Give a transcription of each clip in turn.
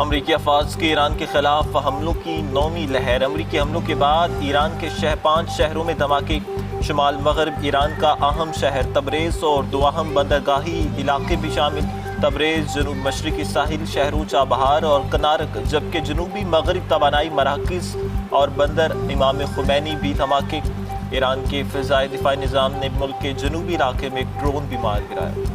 امریکی افواج کے ایران کے خلاف حملوں کی نویں لہر۔ امریکی حملوں کے بعد ایران کے 5 شہروں میں دھماکے۔ شمال مغرب ایران کا اہم شہر تبریز اور 2 اہم بندرگاہی علاقے بھی شامل۔ تبریز جنوب مشرقی ساحل شہروں چابہار اور کنارک، جبکہ جنوبی مغرب توانائی مراکز اور بندر امام خمینی بھی دھماکے۔ ایران کے فضائی دفاعی نظام نے ملک کے جنوبی علاقے میں ایک ڈرون بھی مار گرایا۔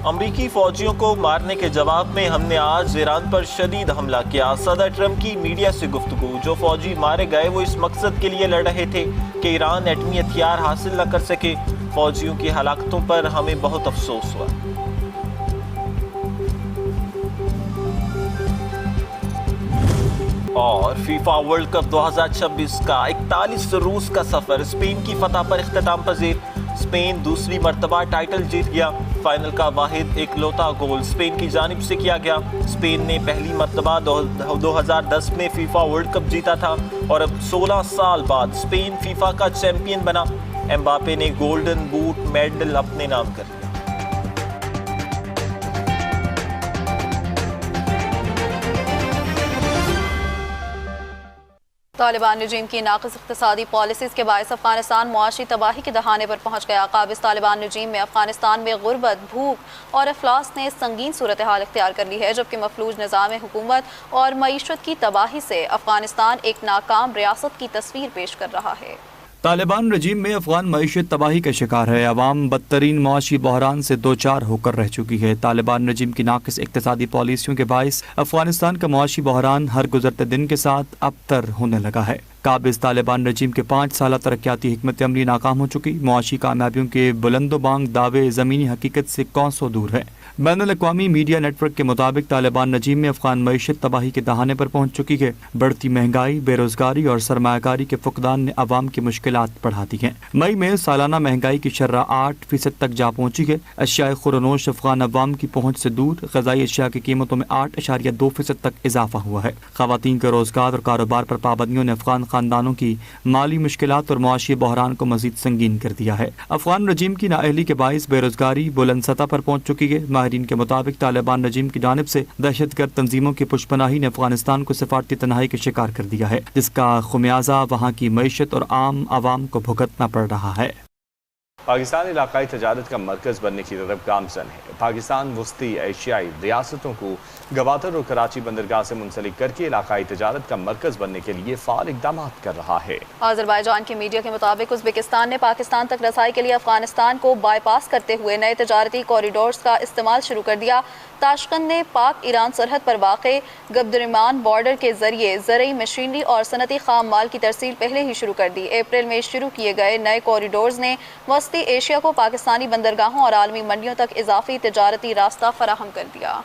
امریکی فوجیوں کو مارنے کے جواب میں ہم نے آج ایران پر شدید حملہ کیا۔ صدر ٹرمپ کی میڈیا سے گفتگو۔ جو فوجی مارے گئے وہ اس مقصد کے لیے لڑ رہے تھے کہ ایران ایٹمی ہتھیار حاصل نہ کر سکے۔ فوجیوں کی ہلاکتوں پر ہمیں بہت افسوس ہوا۔ اور فیفا ورلڈ کپ 2026 کا 41 روز کا سفر اسپین کی فتح پر اختتام پذیر۔ اسپین دوسری مرتبہ ٹائٹل جیت گیا۔ فائنل کا واحد اکلوتا گول اسپین کی جانب سے کیا گیا۔ اسپین نے پہلی مرتبہ 2010 میں فیفا ورلڈ کپ جیتا تھا اور اب 16 سال بعد اسپین فیفا کا چیمپئن بنا۔ امباپے نے گولڈن بوٹ میڈل اپنے نام کر لیا۔ طالبان رجیم کی ناقص اقتصادی پالیسیز کے باعث افغانستان معاشی تباہی کے دہانے پر پہنچ گیا۔ قابض طالبان رجیم میں افغانستان میں غربت، بھوک اور افلاس نے سنگین صورتحال اختیار کر لی ہے، جبکہ مفلوج نظام حکومت اور معیشت کی تباہی سے افغانستان ایک ناکام ریاست کی تصویر پیش کر رہا ہے۔ طالبان رجیم میں افغان معیشت تباہی کا شکار ہے۔ عوام بدترین معاشی بحران سے دوچار ہو کر رہ چکی ہے۔ طالبان رجیم کی ناقص اقتصادی پالیسیوں کے باعث افغانستان کا معاشی بحران ہر گزرتے دن کے ساتھ ابتر ہونے لگا ہے۔ قابض طالبان رجیم کے 5 سالہ ترقیاتی حکمت عملی ناکام ہو چکی۔ معاشی کامیابیوں کے بلند و بانگ دعوے زمینی حقیقت سے کونسوں دور ہے۔ بین الاقوامی میڈیا نیٹ ورک کے مطابق طالبان رجیم میں افغان معیشت تباہی کے دہانے پر پہنچ چکی ہے۔ بڑھتی مہنگائی، بے روزگاری اور سرمایہ کاری کے فقدان نے عوام کی مشکلات بڑھا دی ہیں۔ مئی میں سالانہ مہنگائی کی شرح 8% تک جا پہنچی ہے۔ اشیاء خورونوش افغان عوام کی پہنچ سے دور۔ غذائی اشیاء کی قیمتوں میں 8.2% تک اضافہ ہوا ہے۔ خواتین کے روزگار اور کاروبار پر پابندیوں نے افغان خاندانوں کی مالی مشکلات اور معاشی بحران کو مزید سنگین کر دیا ہے۔ افغان رجیم کی نااہلی کے باعث بے روزگاری بلند سطح پر پہنچ چکی ہے۔ ماہرین کے مطابق طالبان رجیم کی جانب سے دہشت گرد تنظیموں کی پشت پناہی نے افغانستان کو سفارتی تنہائی کا شکار کر دیا ہے، جس کا خمیازہ وہاں کی معیشت اور عام عوام کو بھگتنا پڑ رہا ہے۔ پاکستان علاقائی تجارت کا مرکز بننے کی طرف گامزن ہے۔ پاکستان وسطی ایشیائی ریاستوں کو گوادر اور کراچی بندرگاہ سے منسلک کر کے علاقائی تجارت کا مرکز بننے کے لیے فعال اقدامات کر رہا ہے۔ آذربائیجان کی میڈیا کے مطابق ازبکستان نے پاکستان تک رسائی کے لیے افغانستان کو بائی پاس کرتے ہوئے نئے تجارتی کوریڈورز کا استعمال شروع کر دیا۔ تاشقند نے پاک ایران سرحد پر واقع گبدرمان بارڈر کے ذریعے زرعی مشینری اور صنعتی خام مال کی ترسیل پہلے ہی شروع کر دی۔ اپریل میں شروع کیے گئے نئے کوریڈورز نے وسطی ایشیا کو پاکستانی بندرگاہوں اور عالمی منڈیوں تک اضافی تجارتی راستہ فراہم کر دیا۔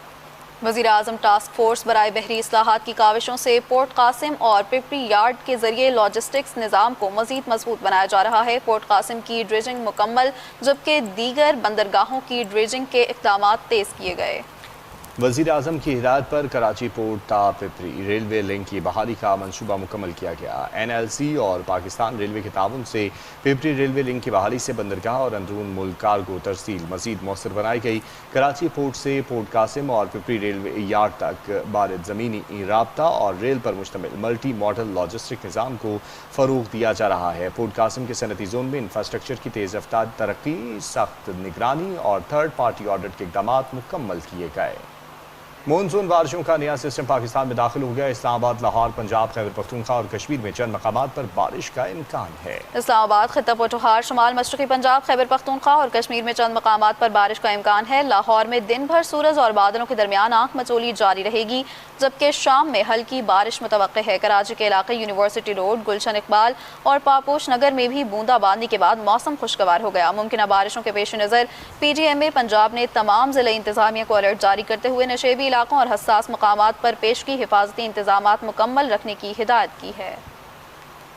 وزیر اعظم ٹاسک فورس برائے بحری اصلاحات کی کاوشوں سے پورٹ قاسم اور پپری یارڈ کے ذریعے لاجسٹکس نظام کو مزید مضبوط بنایا جا رہا ہے۔ پورٹ قاسم کی ڈریجنگ مکمل، جبکہ دیگر بندرگاہوں کی ڈریجنگ کے اقدامات تیز کیے گئے۔ وزیر اعظم کی ہدایت پر کراچی پورٹ تا پپری ریلوے لنک کی بحالی کا منصوبہ مکمل کیا گیا۔ NLC اور پاکستان ریلوے کے تعاون سے پپری ریلوے لنک کی بحالی سے بندرگاہ اور اندرون ملک کارگو ترسیل مزید مؤثر بنائی گئی۔ کراچی پورٹ سے پورٹ قاسم اور پپری ریلوے یارڈ تک بارد زمینی رابطہ اور ریل پر مشتمل ملٹی ماڈل لاجسٹک نظام کو فروغ دیا جا رہا ہے۔ پورٹ قاسم کے صنعتی زون میں انفراسٹرکچر کی تیز رفتار ترقی، سخت نگرانی اور تھرڈ پارٹی آڈٹ کے اقدامات مکمل کیے گئے۔ مونسون بارشوں کا نیا سسٹم پاکستان میں داخل ہو گیا۔ اسلام آباد، لاہور، پنجاب، خیبر پختونخوا اور کشمیر میں چند مقامات پر بارش کا امکان ہے۔ اسلام آباد، خطہ پوٹھوہار، شمال مشرقی پنجاب، خیبر پختونخوا اور کشمیر میں چند مقامات پر بارش کا امکان ہے۔ لاہور میں دن بھر سورج اور بادلوں کے درمیان آنکھ مچولی جاری رہے گی، جبکہ شام میں ہلکی بارش متوقع ہے۔ کراچی کے علاقے یونیورسٹی روڈ، گلشن اقبال اور پاپوش نگر میں بھی بوندا باندی کے بعد موسم خوشگوار ہو گیا۔ ممکنہ بارشوں کے پیش نظر PGMA پنجاب نے تمام ضلعی انتظامیہ کو الرٹ جاری کرتے ہوئے نشیبی علاقوں اور حساس مقامات پر پیشگی حفاظتی انتظامات مکمل رکھنے کی ہدایت کی ہے۔